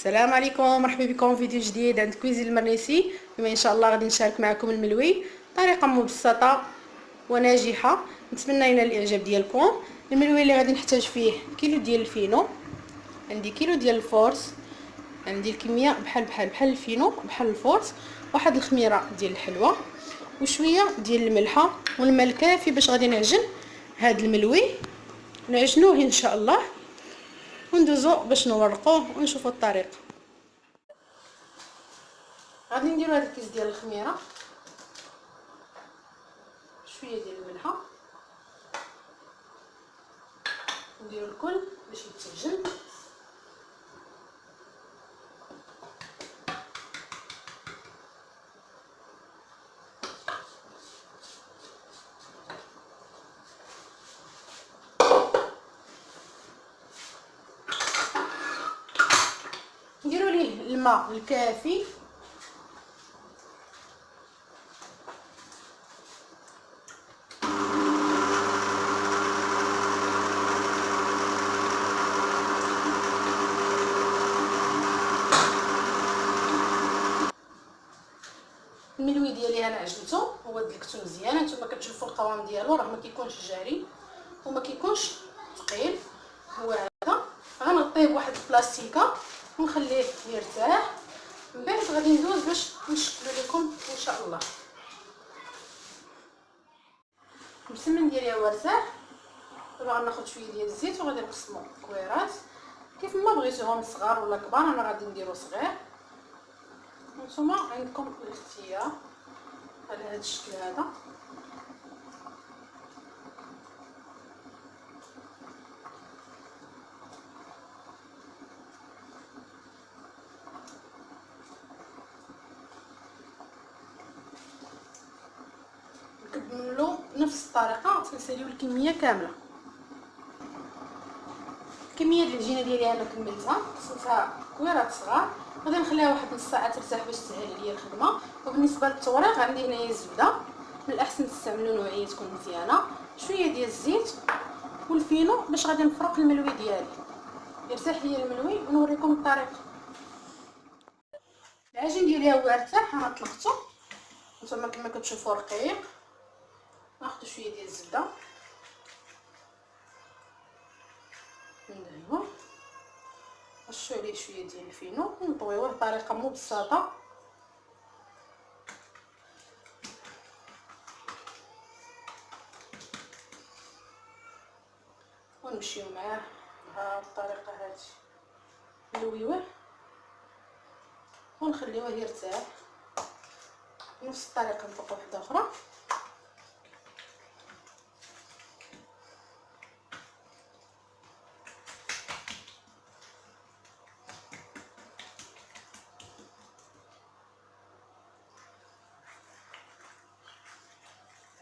السلام عليكم، مرحبا بكم في فيديو جديد عند كويزين المرنيسي. اليوم ان شاء الله غادي نشارك معكم الملوي طريقه مبسطه وناجحه، نتمنى ينال الاعجاب ديالكم. الملوي اللي غادي نحتاج فيه كيلو ديال الفينو، عندي كيلو ديال الفورس، عندي الكميه بحال الفينو بحال الفورس، واحد الخميره ديال الحلوى وشويه ديال الملحه والماء الكافي باش غادي نعجن هذا الملوي، نعجنوه ان شاء الله وندوزو باش نورقوه ونشوفوا الطريقه. غادي نديرو هاد الكيس ديال الخميره، شويه ديال الملحه، نديرو الكل باش يتسجل. نديرو ليه الماء الكافي، الملوي ديالي انا عجنته ودلكته مزيان. نتوما كتشوفوا القوام ديالو راه ما كيكونش جاري وما كيكونش ثقيل. هو هذا غنغطيه بواحد البلاستيكه ونخليه يرتاح، من بعد غادي ندوز باش نشكلو لكم ان شاء الله. المسمن ديالي هو ارتاح. دابا غناخذ شويه ديال الزيت وغادي نقسمو كويرات كيف ما بغيتوهم، صغار ولا كبار. انا غادي نديرو صغير، نتوما عندكم الاختيار على هذا الشكل هذا. نكملو بنفس الطريقه، تنساليو الكميه كامله. الكميه ديال العجينه ديالي انا كملتها، قسمتها كويرات صغار. غادي نخليها واحد نص ساعه ترتاح باش تسهل عليا الخدمه. وبالنسبه للتوريق عندي هنايا الزبده، من الاحسن تستعملوا نوعيه تكون مزيانه، شويه ديال الزيت والفينو باش غادي نفرق الملوي ديالي يرتاح ليا الملوي ونوريكم الطريقه. العجين ديالي هو ارتاح، انا طلقته نتوما كما كتشوفوا رقيق. ناخذ شويه ديال الزبده ندهنوه، نرشو عليه شويه ديال الفينو ونطويوه بطريقه مبسطه. ونمشيو معاه بهذه الطريقه هذه، نلويوه ونخليوه يرتاح. نفس الطريقه نطلقوا وحده اخرى.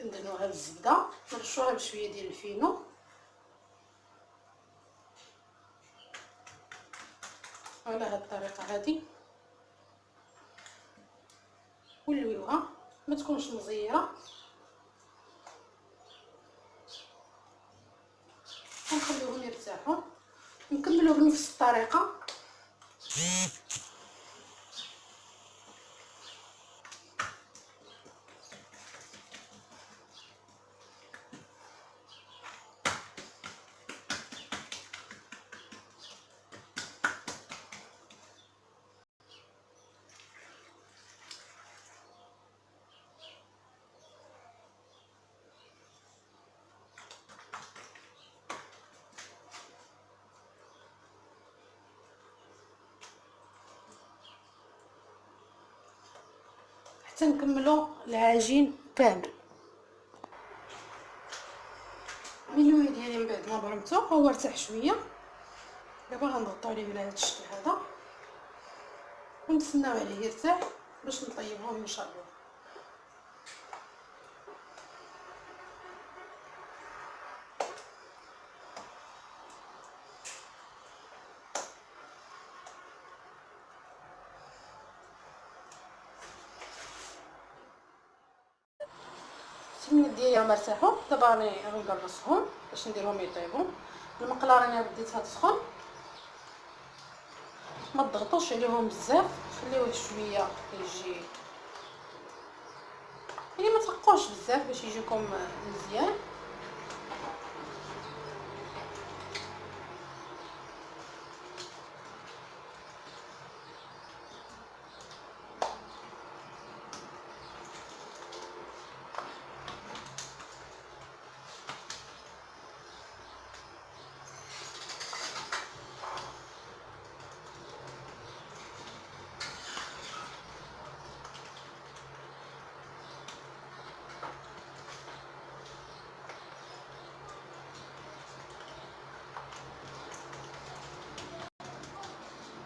ندهنوها بالزبده، نرشوها بشويه ديال الفينو على هذه الطريقه هذه، ونلويوها ما تكونش مزيره، ونخليوهم يرتاحوا. نكملوا بنفس الطريقه. حتى نكملوا العجين كامل. الملوي ديالي من بعد ما برمته هو ارتاح شويه، دابا غنضغطو عليه على هذا الشكل هذا ونتسناو عليه يرتاح باش نطيبوه ان شاء الله. السميد ديالي هما ارتاحوا، دابا راني غنقرصهم باش نديرهم يطيبوا. المقله راني بديتها تسخن، ما تضغطوش عليهم بزاف، خليوه شويه يجي يعني ما ترقوش بزاف باش يجيكم مزيان.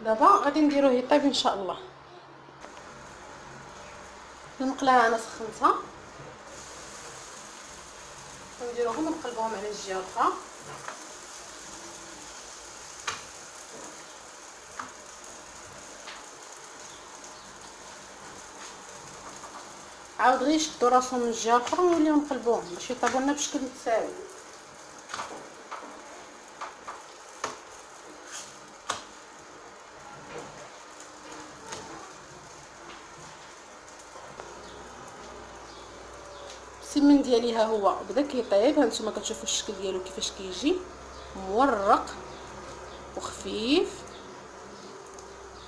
دابا غادي نديروه يطيب ان شاء الله. المقلاة انا سخنتها، نديروهم ونقلبوهم على الجهه الاخرى. عاود غير يشدو راسهم من الجهه الاخرى ونوليو نقلبوهم باش يطيبوا لنا بشكل متساوي. السمن ديالي ها هو بدا كيطيب، هانتوما كتشوفوا الشكل ديالو كيفاش كيجي مورق وخفيف.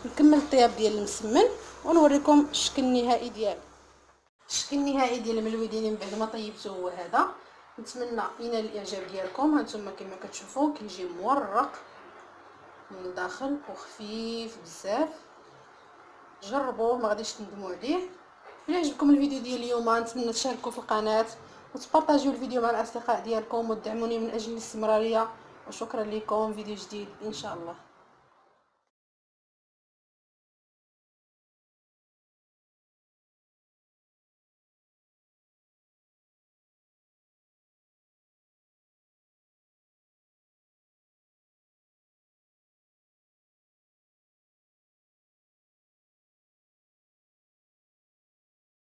نكمل الطياب ديال المسمن ونوريكم الشكل النهائي ديالو. الشكل النهائي ديال الملوي ديالي من بعد ما طيبته هو هذا. نتمنى ينال الاعجاب ديالكم. هانتوما كما كتشوفوا كيجي مورق من الداخل وخفيف بزاف. جربوه ما غاديش تندموا عليه. الا عجبكم الفيديو ديال اليوم نتمنى تشاركوا في القناه وتبارطاجيو الفيديو مع الاصدقاء ديالكم وتدعموني من اجل الاستمراريه. وشكرا لكم. فيديو جديد ان شاء الله.